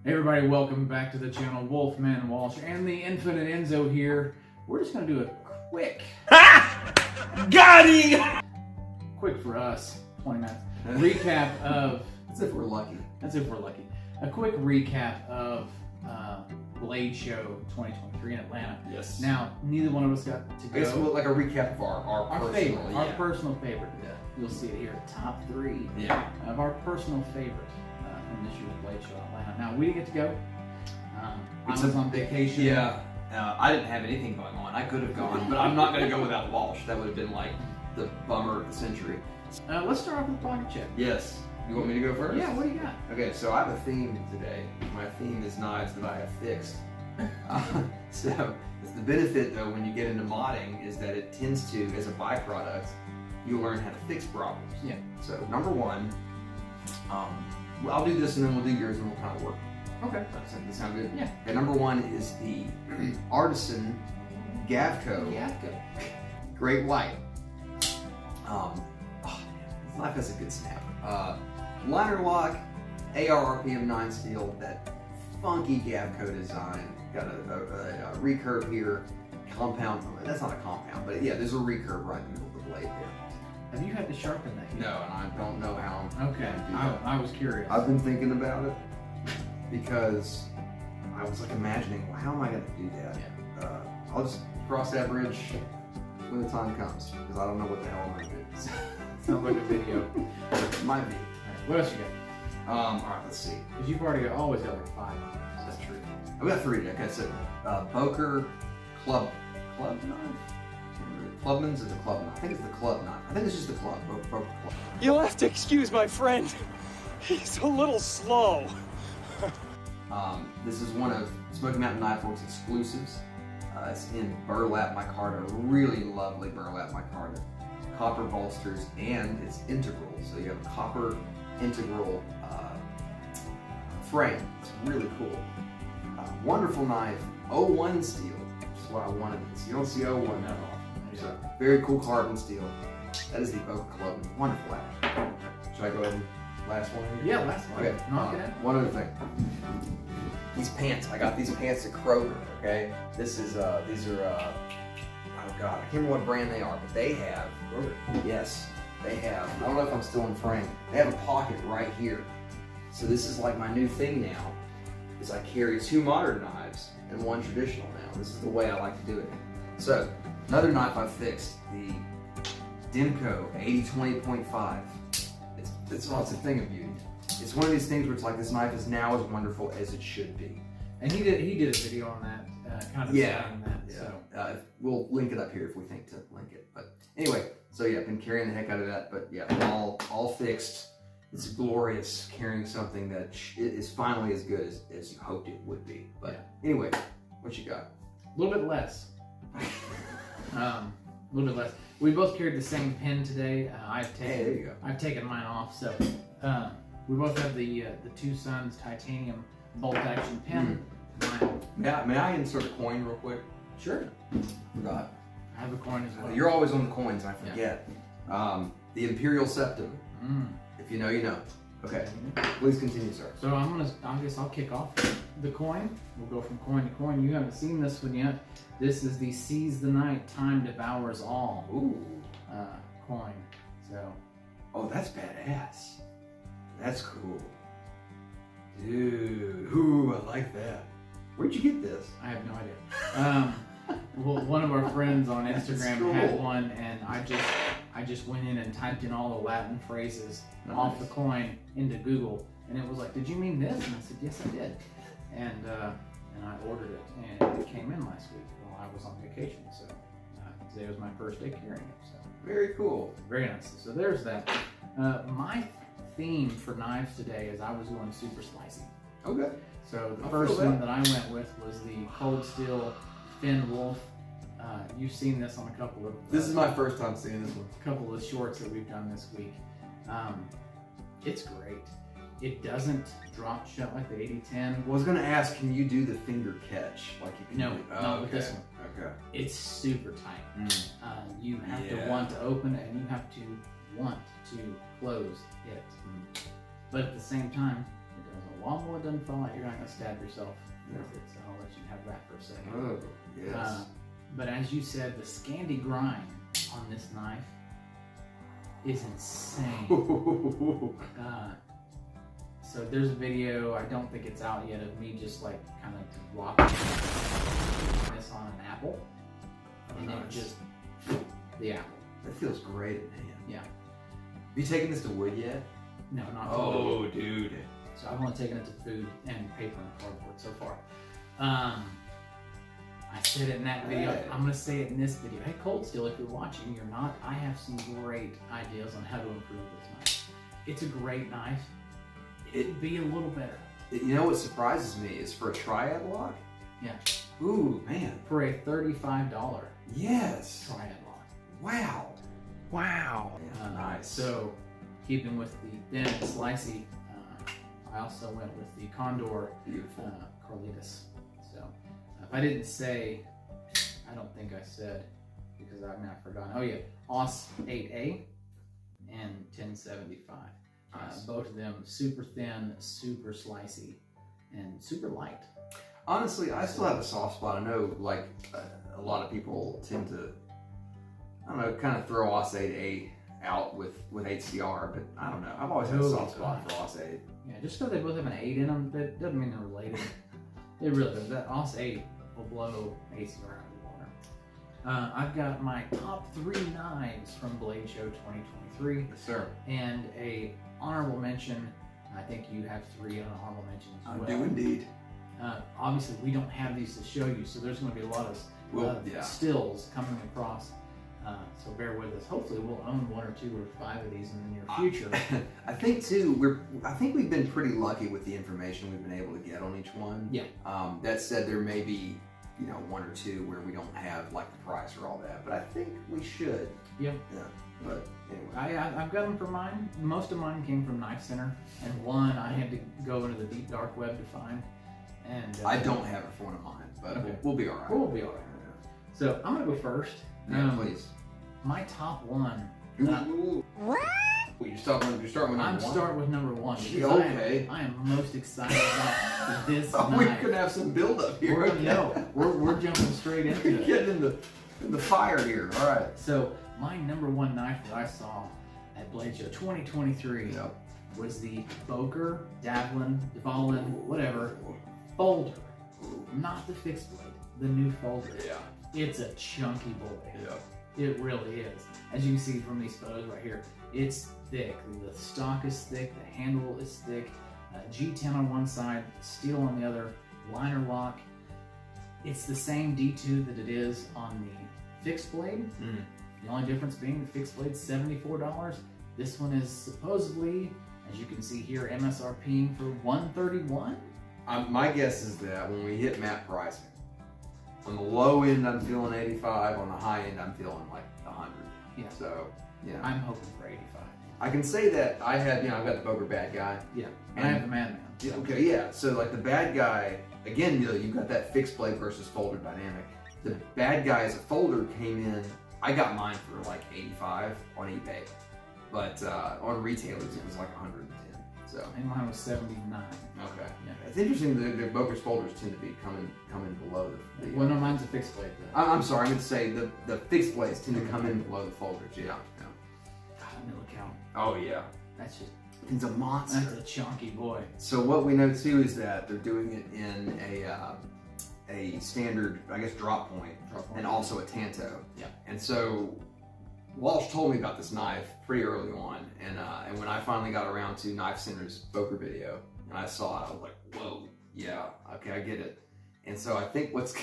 Hey everybody, welcome back to the channel. Wolfman Walsh and the Infinite Enzo here. We're just gonna do a quick Got him! Quick for us, 20 minutes. Recap of That's if we're lucky. That's if we're lucky. A quick recap of Blade Show 2023 in Atlanta. Yes. Now, neither one of us got to go. I guess we'll like a recap of our personal favorite, yeah. our personal favorite. You'll see it here, top 3 of our personal favorite from this year's Blade Show in Atlanta. Now, we didn't get to go. I was on vacation. Yeah. I didn't have anything going on. I could have gone, but I'm not going to go without Walsh. That would have been like the bummer of the century. Let's start off with pocket check. Yes. You want me to go first? Yeah, what do you got? Okay, so I have a theme today. My theme is knives that I have fixed. So the benefit though when you get into modding is that it tends to, as a byproduct, you learn how to fix problems. Yeah. So number one, I'll do this and then we'll do yours and we'll kind of work. Okay. Does that sound good? Yeah. Okay, number one is the Artisan Gavco Great White. This knife has a good snap. Liner lock, ARRPM 9 steel, that funky Gavco design. Got a recurve here, compound. That's not a compound, but yeah, there's a recurve right in the middle of the blade there. Have you had to sharpen that yet? No, and I don't know how. Okay, I was curious. I've been thinking about it because I was like imagining, well, how am I going to do that? Yeah. I'll just cross that bridge when the time comes because I don't know what the hell I'm going to do. Sounds like a video. Might be. Alright, what else you got? Alright, let's see. Because you've already always got like 5. That's true. I've got 3. Okay, so Boker Club knife? Clubman's or the club knife? I think it's the club knife. I think it's just the club. Boker Club. You'll have to excuse my friend. He's a little slow. This is one of Smoky Mountain Knife Works exclusives. It's in burlap micarta, really lovely burlap micarta. Copper bolsters, and it's integral. So you have a copper integral frame. It's really cool. Wonderful knife, 01 steel, which is what I wanted. You don't see 01 that often. So very cool carbon steel. That is the Boker Club. Wonderful action. Should I go ahead and last one here? Yeah, last one. Okay. Knock it out. One other thing. These pants. I got these pants at Kroger. Okay. This is these are oh god, I can't remember what brand they are, but they have Kroger. Yes, they have. I don't know if I'm still in frame. They have a pocket right here. So this is like my new thing now. Is I carry 2 modern knives and 1 traditional now. This is the way I like to do it. So another knife I fixed, the Demco 80-20.5. It's a thing of beauty. It's one of these things where it's like this knife is now as wonderful as it should be. And he did a video on that, kind of saying that. Yeah. So we'll link it up here if we think to link it. But anyway, so yeah, I've been carrying the heck out of that. But yeah, all fixed. It's glorious carrying something that is finally as good as you hoped it would be. But anyway, what you got? A little bit less. A little bit less. We both carried the same pen today. There you go. I've taken mine off, so we both have the Two Sons titanium bolt action pen. May I insert a coin real quick? Sure. Forgot. I have a coin as well. You're always on the coins, and I forget. Yeah. The Imperial Septum. If you know, you know. Okay. Please continue, sir. So I guess I'll kick off the coin. We'll go from coin to coin. You haven't seen this one yet. This is the Seize the Night, Time Devours All coin. So. Oh, that's badass. That's cool. Dude. Ooh, I like that. Where'd you get this? I have no idea. Well, one of our friends on Instagram had one, and I just went in and typed in all the Latin phrases off the coin into Google, and it was like, "Did you mean this?" And I said, "Yes, I did." And I ordered it, and it came in last week while I was on vacation. So today was my first day carrying it. So very cool. Very nice. So there's that. My theme for knives today is I was going super slicey. Okay. So the first one that I went with was the Cold Steel Finn Wolf. You've seen this on a couple of... This is my first time seeing this one. A couple of shorts that we've done this week. It's great. It doesn't drop shut like the 8010. I was going to ask, can you do the finger catch? Like you can No, not with this one. Okay. It's super tight. You have to want to open it, and you have to want to close it. But at the same time, it doesn't long one doesn't fall out, you're not going to stab yourself with it, so I'll let you have that for a second. Oh, yes. But as you said, the Scandi grind on this knife is insane. So there's a video, I don't think it's out yet, of me just like kind of walking this on an apple. And then just the apple. That feels great in hand. Yeah. Have you taken this to wood yet? No, not to Oh, dude. So I've only taken it to food and paper and cardboard so far. I said it in that video. Hey. I'm going to say it in this video. Hey, Cold Steel, if you're watching, you're not. I have some great ideas on how to improve this knife. It's a great knife. It'd be a little better. You know what surprises me is for a triad lock? Yeah. Ooh, man. For a $35 Yes. triad lock. Wow. Wow. Yeah, nice. So, keeping with the thin and slicey, I also went with the Condor Beautiful. Carlitos. So, if I didn't say, I don't think I said, because I mean, I've forgotten. Oh yeah, AUS 8A and 1075. Nice. Both of them super thin, super slicey, and super light. Honestly, I still have a soft spot. I know, like, a lot of people tend to, I don't know, kind of throw AUS 8A out with HCR, but I don't know. I've always had a soft spot for AUS 8. Yeah, just because they both have an 8 in them, that doesn't mean they're related. It really does. That AUS 8 will blow HCR out of the water. I've got my top 3 knives from Blade Show 2023. Yes, sir. And a honorable mention. I think you have 3 honorable mentions as I well. do indeed. Obviously, we don't have these to show you, so there's going to be a lot of stills coming across. So bear with us. Hopefully, we'll own 1 or 2 or 5 of these in the near future. I think too. I think we've been pretty lucky with the information we've been able to get on each one. Yeah. That said, there may be 1 or 2 where we don't have like the price or all that, but I think we should. Yeah. Yeah. But anyway. I've got them for mine. Most of mine came from Knife Center, and one I had to go into the deep dark web to find. And I don't have it for one of mine, but okay. we'll be all right. We'll be all right. So I'm gonna go first. Yeah, please. My top one. What? You're starting with number 1? I'm starting with number 1. Because Okay. I am most excited about this Oh, knife. we could have some build up here. We're jumping straight into You're it. getting in the fire here. All right. So my number 1 knife that I saw at Blade Show 2023 was the Boker, Dvalin, whatever, folder. Not the fixed blade, the new folder. Yeah. It's a chunky boy. Yeah. It really is. As you can see from these photos right here, it's thick. The stock is thick, the handle is thick, G10 on one side, steel on the other, liner lock. It's the same D2 that it is on the fixed blade. The only difference being the fixed blade's $74. This one is supposedly, as you can see here, MSRPing for $131. My guess is that when we hit map pricing, on the low end I'm feeling 85, on the high end I'm feeling like 100. Yeah. So, yeah. I'm hoping for 85. I can say that I had, I've got the Boker bad guy. Yeah. And I have the Madman. Yeah, okay, yeah. So like the bad guy, again, you've got that fixed blade versus folder dynamic. The bad guy as a folder came in, I got mine for like 85 on eBay. But on retailers it was like 110. So I think mine was 79. Okay. Yeah. It's interesting that the Boker's folders tend to be coming below the Well, no, mine's a fixed blade though. I'm sorry, I meant to say the fixed blades tend to come in below the folders. Yeah. God, let me look out. Oh yeah. That's just, It's a monster. that's a chunky boy. So what we know too is that they're doing it in a standard, I guess, drop point, and also a tanto. Yeah. And so Walsh told me about this knife pretty early on, and when I finally got around to Knife Center's Boker video and I saw it, I was like, whoa, yeah, okay, I get it. And so I think what's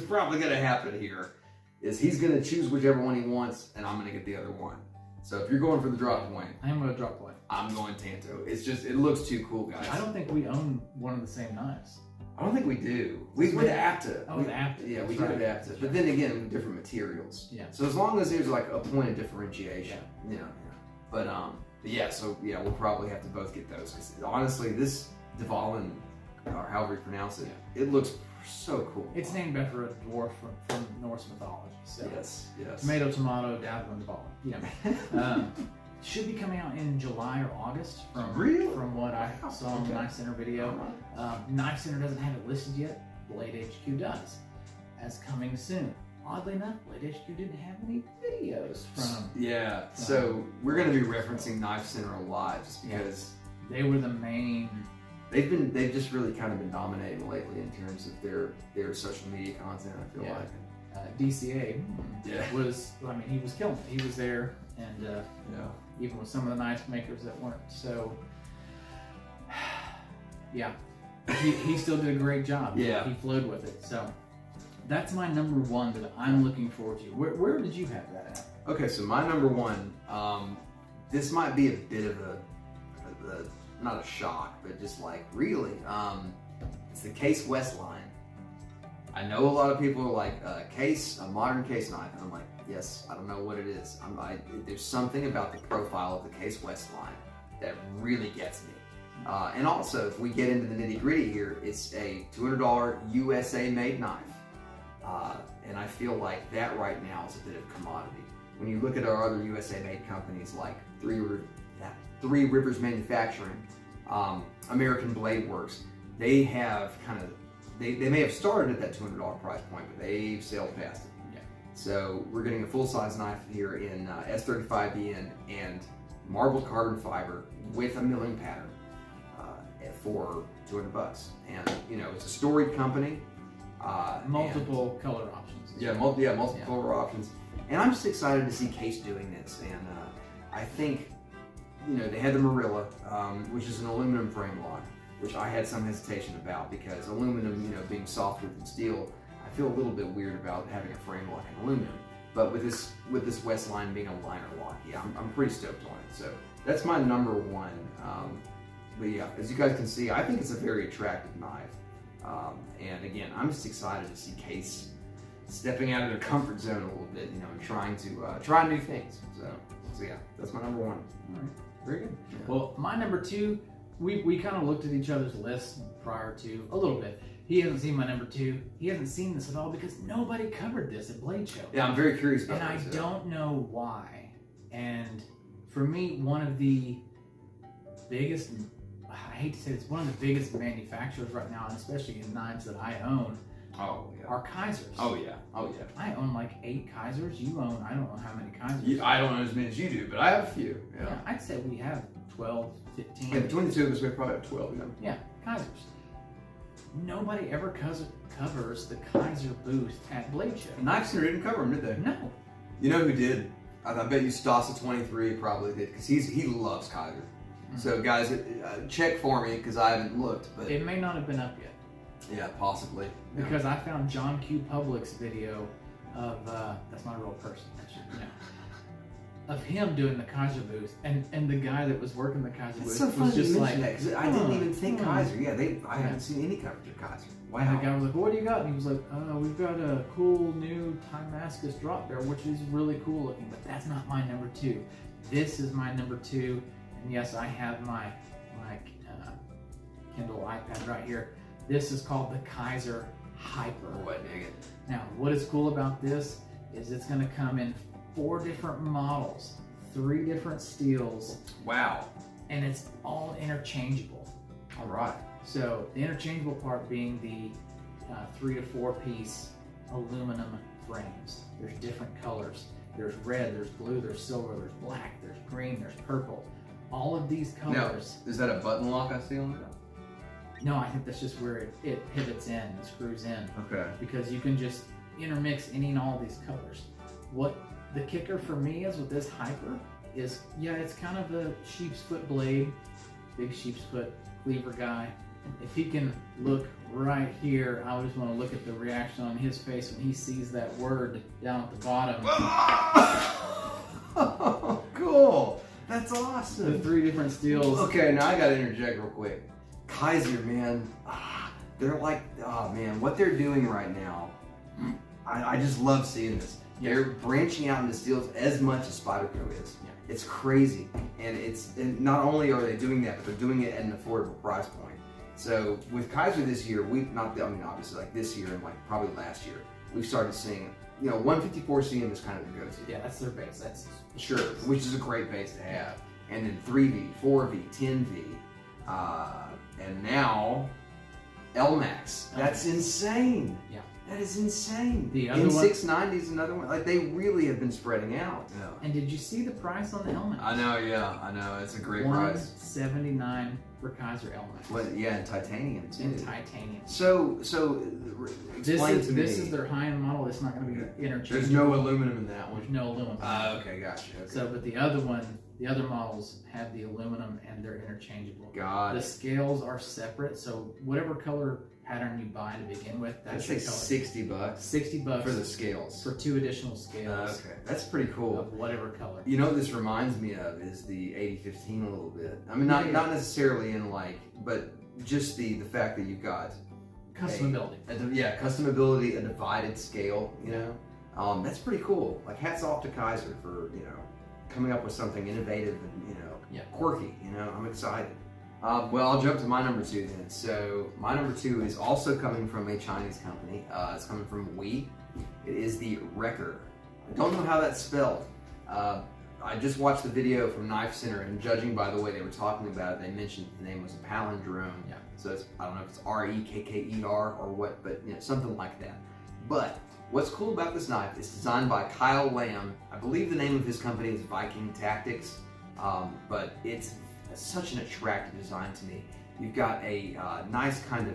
probably going to happen here is he's going to choose whichever one he wants, and I'm going to get the other one. So if you're going for the drop point, I'm going to drop point. I'm going tanto. It's just, it looks too cool, guys. I don't think we own one of the same knives. I don't think we do. We would have to. Oh, the Apta. Yeah, we That's would right. have to. But then again, with different materials. Yeah. So as long as there's like a point of differentiation, yeah. But yeah. So yeah, we'll probably have to both get those. 'Cause honestly, this Dvalin, or however you pronounce it, it looks so cool. It's named after a dwarf from Norse mythology. So Yes. tomato, Dvalin, Dvalin. Yeah. should be coming out in July or August from what I saw in the Knife Center video. Knife Center doesn't have it listed yet. Blade HQ does. As coming soon. Oddly enough, Blade HQ didn't have any videos from. Yeah, so we're going to be referencing Knife Center a lot just because they were the main. They've just really kind of been dominating lately in terms of their social media content. I feel like DCA was. I mean, he was killing it. He was there, and even with some of the knife makers that weren't. So yeah, he still did a great job. Yeah, he flowed with it. So. That's my number one that I'm looking forward to. Where did you have that at? Okay, so my number one, this might be a bit of a not a shock, but just like really, it's the Case Westline. I know a lot of people are like, a modern case knife, and I'm like, yes, I don't know what it is. There's something about the profile of the Case Westline that really gets me. And also, if we get into the nitty gritty here, it's a $200 USA made knife. And I feel like that right now is a bit of a commodity. When you look at our other USA-made companies like Three Rivers Manufacturing, American Blade Works, they have they may have started at that $200 price point, but they've sailed past it. Yeah. So we're getting a full-size knife here in S35BN and marbled carbon fiber with a milling pattern for $200. And it's a storied company. Multiple color options. Multiple color options. And I'm just excited to see Case doing this. And I think, they had the Marilla, which is an aluminum frame lock, which I had some hesitation about because aluminum, being softer than steel, I feel a little bit weird about having a frame lock in aluminum. But with this Westline being a liner lock, I'm pretty stoked on it. So that's my number one. But yeah, as you guys can see, I think it's a very attractive knife. And again, I'm just excited to see Case stepping out of their comfort zone a little bit, and trying to try new things. So yeah, that's my number one. All right, very good. Yeah. Well, my number two, we kind of looked at each other's lists prior to a little bit. He hasn't seen my number two. He hasn't seen this at all because nobody covered this at Blade Show. Yeah, I'm very curious about this. And I don't know why. And for me, one of the biggest, I hate to say it's one of the biggest manufacturers right now, and especially in knives that I own, are Kaisers. Oh yeah. I own like 8 Kaisers. You own, I don't know how many Kaisers. I don't know as many as you do, but I have a few. Yeah, I'd say we have 12, 15. Yeah, between the two of us, we probably have 12. Yeah, Kaisers. Nobody ever covers the Kaiser booth at Blade Show. Knife Center didn't cover them, did they? No. You know who did? I bet you Stasa23 probably did, because he loves Kaiser. Mm-hmm. So guys, check for me because I haven't looked. But it may not have been up yet. Yeah, possibly. Because I found John Q. Public's video of that's not a real person, of him doing the Kaiser booth, and the guy that was working the Kaiser booth was just like, that, 'cause I didn't even think Kaiser. Yeah, I haven't seen any coverage of Kaiser. Wow. And the guy was like, "What do you got?" And he was like, "We've got a cool new Damascus drop bear, which is really cool looking, but that's not my number 2. This is my number 2." And yes, I have my Kindle iPad right here. This is called the Kaiser Hyper. Oh, I dig it. Now, what is cool about this is it's going to come in 4 different models, 3 different steels. Wow. And it's all interchangeable. All right. So the interchangeable part being the 3 to 4 piece aluminum frames. There's different colors. There's red, there's blue, there's silver, there's black, there's green, there's purple. All of these colors. Now, is that a button lock I see on it? No, I think that's just where it pivots in and screws in. Okay. Because you can just intermix any and all these colors. What the kicker for me is with this Hyper is, it's kind of a sheep's foot blade, big sheep's foot cleaver guy. If he can look right here, I just want to look at the reaction on his face when he sees that word down at the bottom. Oh, cool. That's awesome. The 3 different steels. Okay, now I got to interject real quick. Kaiser, man, they're like, what they're doing right now, I just love seeing this. Yeah. They're branching out into steels as much as Spyderco is. Yeah. It's crazy, and not only are they doing that, but they're doing it at an affordable price point. So with Kaiser this year, obviously like this year and like probably last year, we've started seeing, 154 CM is kind of the go-to. Yeah, that's their base. That's Sure, which is a great base to have. And then 3V, 4V, 10V, and now LMAX. That's insane. Yeah. That is insane. The other one, N690 is another one. Like, they really have been spreading out. Yeah. and did you see the price on the helmet? I know, it's a great price. $179 for Kaiser Elmax. Well, yeah, and titanium too. And titanium. So explain to me. This is their high-end model. It's not going to be interchangeable. There's no aluminum in that one. There's no aluminum. Okay, gotcha. Okay. So, but the other models have the aluminum and they're interchangeable. Got The it. scales are separate, so whatever color pattern you buy to begin with, that's I'd say your color. $60 $60 for the scales. for 2 additional scales. Okay, that's pretty cool. Of whatever color. You know what this reminds me of is the 8015 a little bit. I mean, not necessarily in but just the fact that you've got Customability. Customability, a divided scale. That's pretty cool. Like, hats off to Kaiser for coming up with something innovative and quirky. I'm excited. Well, I'll jump to my number 2 then. So my number 2 is also coming from a Chinese company. It's coming from Wii. It is the Wrecker. I don't know how that's spelled. I just watched the video from Knife Center, and judging by the way they were talking about it, they mentioned the name was a palindrome. Yeah. So I don't know if it's R-E-K-K-E-R or what, but something like that. But what's cool about this knife is designed by Kyle Lamb. I believe the name of his company is Viking Tactics, but it's such an attractive design to me. You've got a nice kind of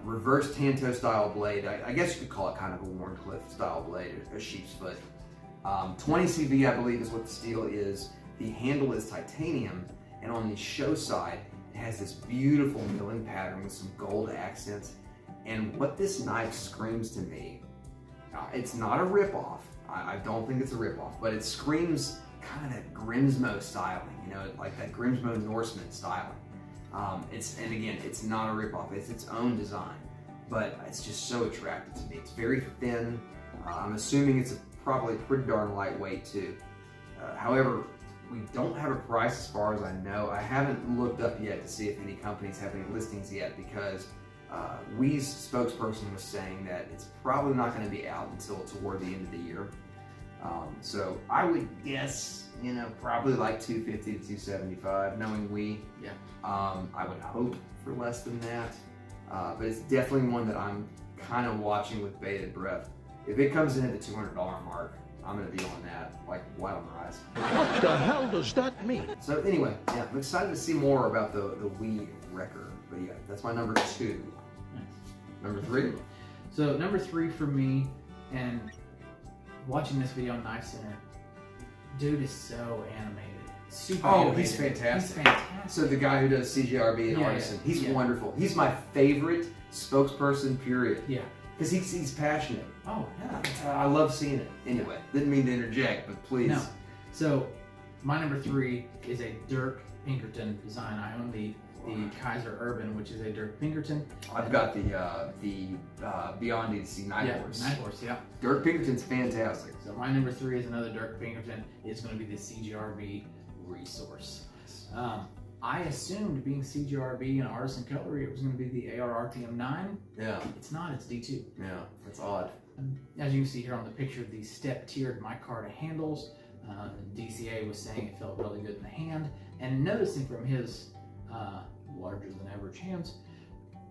reverse Tanto style blade. I guess you could call it kind of a Warncliffe style blade, a sheep's foot. 20 CV, I believe, is what the steel is. The handle is titanium, and on the show side, it has this beautiful milling pattern with some gold accents. And what this knife screams to me, it's not a ripoff. I don't think it's a ripoff, but it screams kind of Grimsmo styling, like that Grimsmo Norseman styling. And again, it's not a ripoff, it's its own design, but it's just so attractive to me. It's very thin. I'm assuming it's probably pretty darn lightweight too. However, we don't have a price as far as I know. I haven't looked up yet to see if any companies have any listings yet, because Wii's spokesperson was saying that it's probably not going to be out until toward the end of the year. So I would guess, probably like $250 to $275, knowing Wii. Yeah. I would hope for less than that, but it's definitely one that I'm kind of watching with bated breath. If it comes in at the $200 mark, I'm going to be on that like white on the rice. What the hell does that mean? So anyway, I'm excited to see more about the Wii Wrecker. But yeah, that's my number 2. Nice. Number 3? So number 3 for me, and watching this video on Knife Center, dude is so animated. Super animated. He's fantastic. He's fantastic. So the guy who does CGRB and Artisan, he's wonderful. He's my favorite spokesperson, period. Yeah. Because he's passionate. Oh, yeah. I love seeing it. Anyway, didn't mean to interject, but please. No. So my number 3 is a Dirk Pinkerton design. I own the Kaiser Urban, which is a Dirk Pinkerton. I've got the Beyond DTC Night Horse. Night Horse, yeah. Dirk Pinkerton's fantastic. So my number 3 is another Dirk Pinkerton. It's going to be the CGRB Resource. I assumed, being CGRB and Artisan Cutlery, it was going to be the AR RPM 9. Yeah. It's not, it's D2. Yeah, that's odd. As you can see here on the picture, the step-tiered micarta handles. DCA was saying it felt really good in the hand. And noticing from his larger than average hands,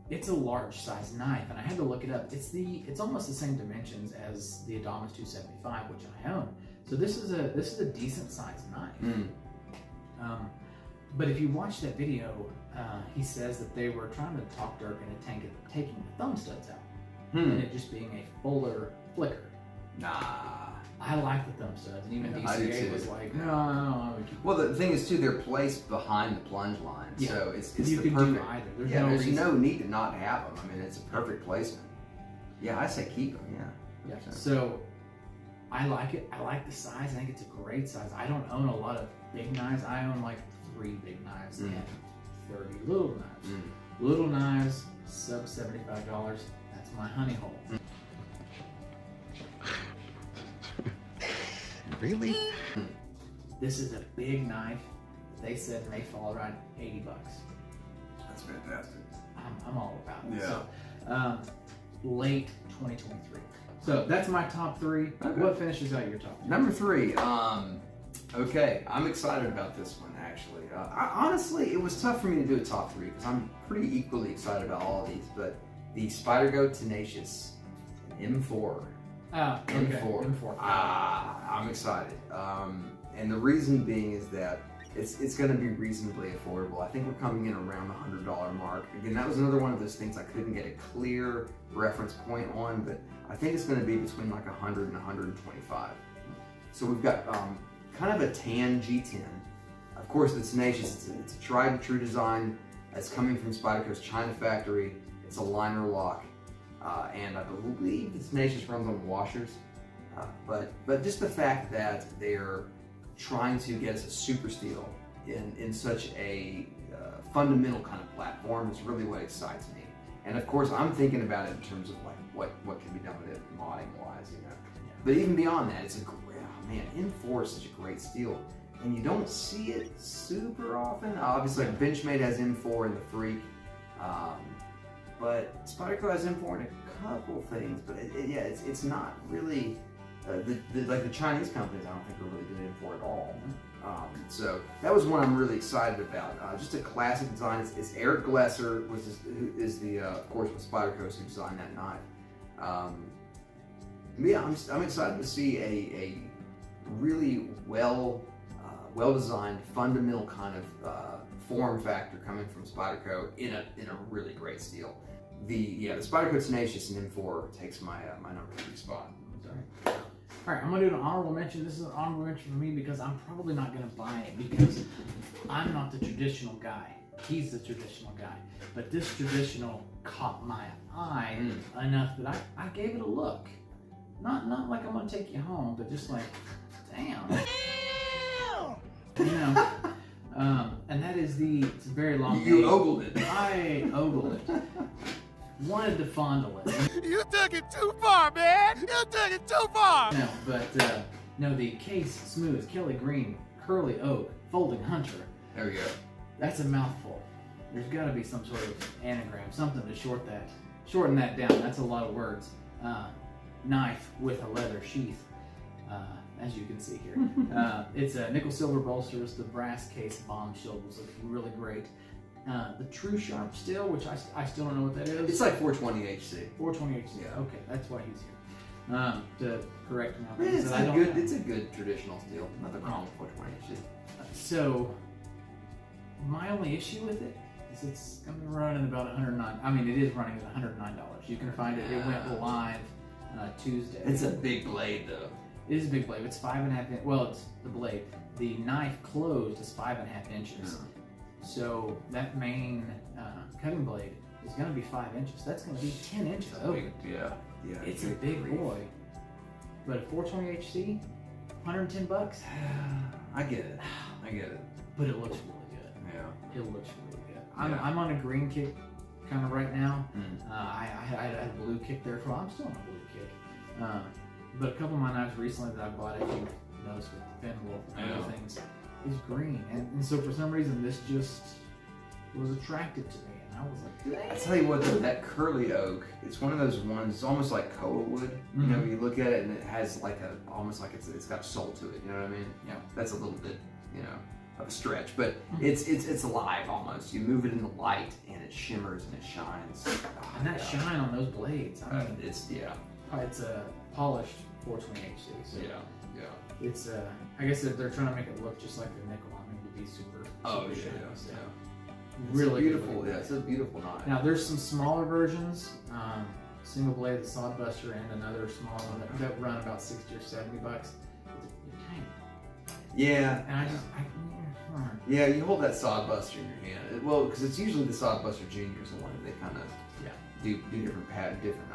it's a large size knife, and I had to look it up. It's almost the same dimensions as the Adamas 275, which I own. So this is a decent sized knife. But if you watch that video, he says that they were trying to talk Dirk into taking the thumb studs out, and it just being a fuller flicker. Nah. I like the thumb studs, and even DCA was like, no. Well, the thing is too, they're placed behind the plunge line, so it's you the can perfect. do either. There's no need to not have them. I mean, it's a perfect placement. Yeah, I say keep them. Yeah. So I like it. I like the size. I think it's a great size. I don't own a lot of big knives. I own like 3 big knives and 30 little knives. Little knives, sub $75. That's my honey hole. Really? This is a big knife. They said may fall around $80. That's fantastic. I'm all about it. Yeah. So, late 2023. So that's my top 3. Okay. What finishes out your top 3? Number 3. Okay, I'm excited about this one actually. Honestly, it was tough for me to do a top 3 because I'm pretty equally excited about all of these. But the Spyderco Tenacious M4. Oh, okay. M4. I'm excited. And the reason being is that it's going to be reasonably affordable. I think we're coming in around the $100 mark. Again, that was another one of those things I couldn't get a clear reference point on, but I think it's going to be between like 100 and 125. So we've got kind of a tan G10. Of course, the Tenacious, it's a tried and true design. It's coming from Spyderco's China factory. It's a liner lock, and I believe the Tenacious runs on washers. But just the fact that they're trying to get us a super steel in such a fundamental kind of platform is really what excites me. And of course, I'm thinking about it in terms of like what can be done with it modding wise, you know. But even beyond that, it's a great, man, M4 is such a great steel, and you don't see it super often. Obviously, like Benchmade has M4 in the Freak, but Spyderco has M4 in a couple things. But it's not really. Like the Chinese companies, I don't think are really doing it for at all. So that was one I'm really excited about. Just a classic design. It's Eric Glesser, who is the of course with Spyderco who designed that knife. Yeah, I'm excited to see a really well designed fundamental kind of form factor coming from Spyderco in a really great steel. The Spyderco Tenacious and M4 takes my number 3 spot. Sorry. All right, I'm gonna do an honorable mention. This is an honorable mention for me because I'm probably not gonna buy it because I'm not the traditional guy. He's the traditional guy. But this traditional caught my eye enough that I gave it a look. Not like I'm gonna take you home, but just like, damn. You know. And that is it's a very long You name. ogled it. I ogled it. Wanted to fondle it. You took it too far, man! You took it too far! No, but no, the Case Smooth, Kelly Green, Curly Oak, Folding Hunter. There we go. That's a mouthful. There's got to be some sort of anagram, something to shorten that down. That's a lot of words. Knife with a leather sheath, as you can see here. It's a nickel silver bolsters. The brass case bomb shoulders look really great. The True Sharp Steel, which I still don't know what that is. It's like 420 HC. 420 HC. Yeah. Okay, that's why he's here. To correct me on Man, things that I don't know. it's a good traditional steel. Nothing wrong with 420 HC. So, my only issue with it is it's going to be running about $109. I mean, it is running at $109. You can find it. It went live Tuesday. It's a big blade, though. It is a big blade. It's 5.5 inches. Well, it's the blade. The knife closed is 5.5 inches. So that main cutting blade is going to be 5 inches. That's going to be 10 inches open. Yeah. It's a big boy. But at 420 HC, $110. I get it. But it looks really good. Yeah. It looks really good. I'm on a green kick kind of right now. I had a blue kick there for a while. I'm still on a blue kick. But a couple of my knives recently that I bought, as you noticed with Finn Wolf and other things, is green. And so for some reason, this just was attractive to me. And I was like, I tell you what, though, that curly oak, it's one of those ones, it's almost like koa wood. You know, you look at it and it has like almost like it's got soul to it. You know what I mean? Yeah. That's a little bit, of a stretch, but it's alive almost. You move it in the light and it shimmers and it shines. and that shine on those blades, I mean, it's it's a polished 420 HC. So yeah. it's I guess they're trying to make it look just like the nickel. I mean, to be super shiny. So really beautiful. Really Yeah, it's a beautiful knife. Now there's some smaller versions, single blade, the Sodbuster, and another small one that run about $60 or $70. It's tiny. Yeah. And Yeah, you hold that Sodbuster in your hand. Well, because it's usually the Sodbuster Juniors, the one that they kind of do different different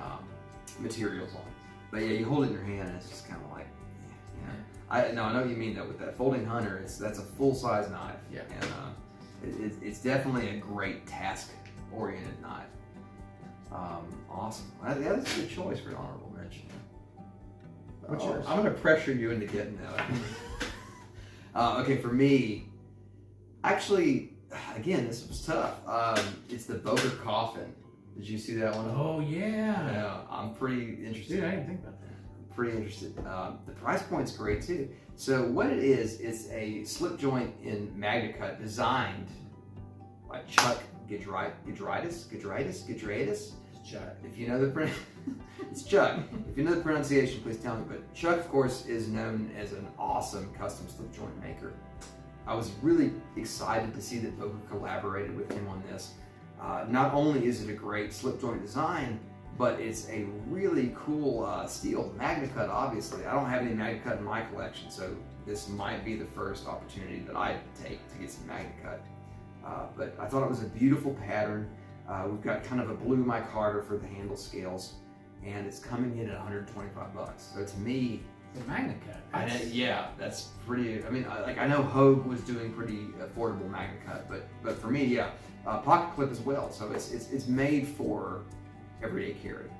materials on. But yeah, you hold it in your hand and it's just kind of like, I know what you mean though. With that Folding Hunter, that's a full size knife. Yeah. And it's definitely a great task oriented knife. Awesome. That's a good choice for an honorable mention. What's yours? I'm going to pressure you into getting that. Okay, for me, actually, again, this was tough. It's the Boker Coffin Did you see that one? Oh yeah. Yeah, I'm pretty interested. Dude, I didn't think about that. Pretty interested. The price point's great too. So what it is, it's a slip joint in MagnaCut designed by Chuck Gudritis. Chuck. If you know the it's Chuck. If you know the pronunciation, please tell me. But Chuck, of course, is known as an awesome custom slip joint maker. I was really excited to see that Boker collaborated with him on this. Not only is it a great slip joint design, but it's a really cool steel. MagnaCut, obviously. I don't have any MagnaCut in my collection, so this might be the first opportunity that I take to get some MagnaCut. But I thought it was a beautiful pattern. We've got kind of a blue micarta for the handle scales, and it's coming in at 125 bucks. So to me, the MagnaCut. Yeah, that's pretty. I mean, I know Hogue was doing pretty affordable MagnaCut, but for me, yeah, pocket clip as well. So it's made for everyday carry.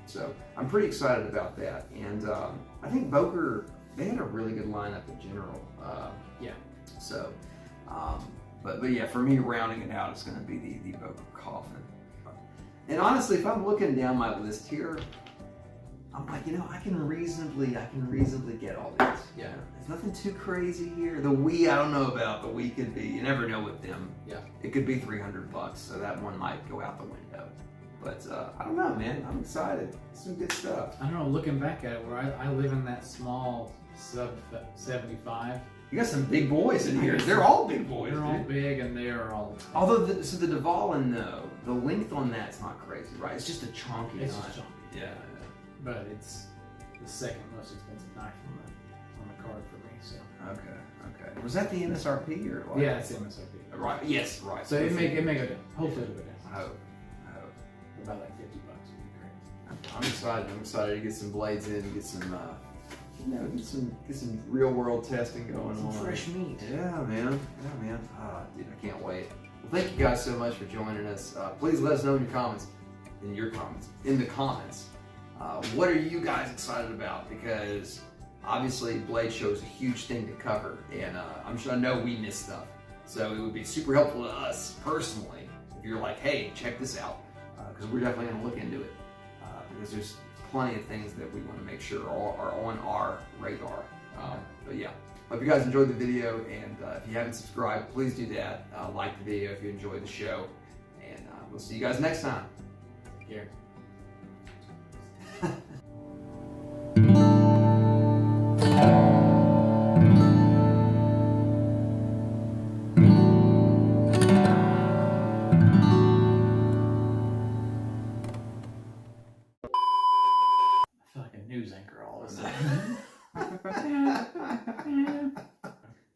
So I'm pretty excited about that, and I think Boker, they had a really good lineup in general. Yeah. So, but yeah, for me, rounding it out, it's going to be the Boker Coffin. And honestly, if I'm looking down my list here, I'm like, I can reasonably get all these. Yeah. There's nothing too crazy here. The Wii, I don't know about. The Wii could be, you never know with them. Yeah. It could be 300 bucks, so that one might go out the window. But I don't know, man. I'm excited. Some good stuff. I don't know, looking back at it, where I live in that small sub 75. You got some big boys in here. They're all big boys. They're all big, and they are all. Although, the Dvalin, though, the length on that's not crazy, right? It's just a chunky It's knife. just chunky. Yeah. But it's the second most expensive knife on the card for me. So. Okay. Was that the MSRP or what? Yeah, it's the MSRP. Right. Yes. Right. So it may go down. Hopefully it'll go down. I hope. About like $50 would be great. I'm excited. I'm excited to get some blades in, get some, get some real world testing going on. Fresh meat. Yeah, man. Dude, I can't wait. Well, thank you guys so much for joining us. Please let us know in the comments. What are you guys excited about? Because obviously Blade Show is a huge thing to cover, and I know we miss stuff. So it would be super helpful to us personally if you're like, hey, check this out, because we're definitely going to look into it, because there's plenty of things that we want to make sure are on our radar. But yeah, hope you guys enjoyed the video, and if you haven't subscribed, please do that. Like the video if you enjoyed the show, and we'll see you guys next time. Here. News anchor all of a sudden.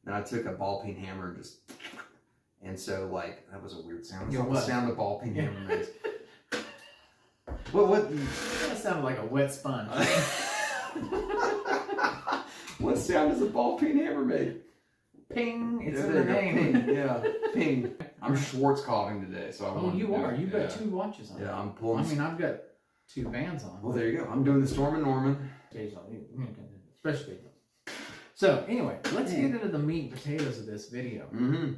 Then I took a ball peen hammer and so like that was a weird sound. Yo, That's the sound the ball peen hammer makes. What? That sounded like a wet sponge. What sound does a ball peen hammer make? Ping! It's Yeah, in there the you go. name. Ping. Yeah, ping. I'm Schwartz coughing today, so I Oh, you are. You've got 2 watches on. Yeah, I'm pulling. I mean, I've got 2 bands on. Well, there you go. I'm doing the Storm and Norman. Especially. So, anyway, let's get into the meat and potatoes of this video. Mm-hmm.